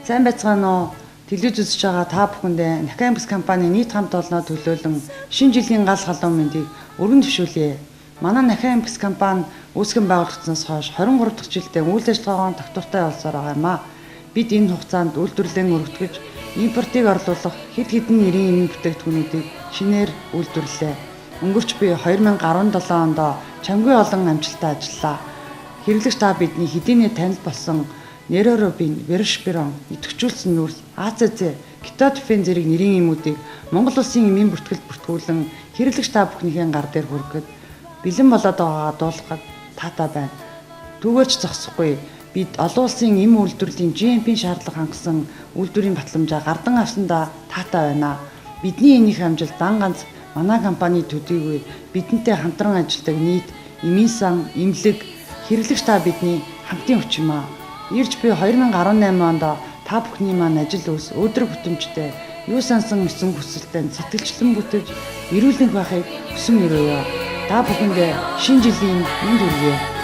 Сайн байцгаана уу? Телевиз үзэж байгаа та бүхэндээ Накамбс компани нийт хамт олоноо төлөөлөн шинэ жилийн гал халуун мэндийг өргөн төвшүүлье. Манай Накамбс компани үүсгэн байгуулагдсанаас хойш 23 дахь жилдээ үйл ажиллагаагаа тогтвортой явуулсаар байгаа юм а. Бид энэ хугацаанд үйлдвэрлэлээ өргөтгөж, импортыг орлуулах хэд хэдэн нэрийн эмийн бүтээгдэхүүнүүдийг шинээр үйлдвэрлэлээ. Өнгөрч буй 2017 онд чамгүй олон амжилттай ажиллаа. Хэрэглэгч та бидний хэдийнэ танил болсон Нейробин, Вершберон, идэвхжүүлсэн нүүрс, АЦЗ, Кетотофен зэрэг нэрийн эмүүдийг Монгол улсын эмийн бүртгэлд бүртгүүлэн хэрэглэгч та бүхнийхээ гар дээр хүргэхэд бэлэн болоод байгаагаа дуулахад таатай байна. Түүгээрч зогсохгүй бид олон улсын эм үйлдвэрлэлийн GMP шаардлага хангасан үйлдвэрийн батламжаа гардан авсандаа таатай байна. Бидний энэх амжилт дан ганц манай компани төдийгүй бидэнтэй хамтран ажилладаг нийт эмийн сан, эмнэлэг, хэрэглэгч та бидний хамтын хүч юм аа. Ирж буй 2018 онд та бүхний маань ажил үйлс өдөр бүтэмжтэй юу сансан өсөн хүсэлтэнд сэтгэлчлэн бүтэж эрүүлэнх байхыг хүсэн өрөөё. Та бүхэндээ шинэ жилийн мэнд хүргэе.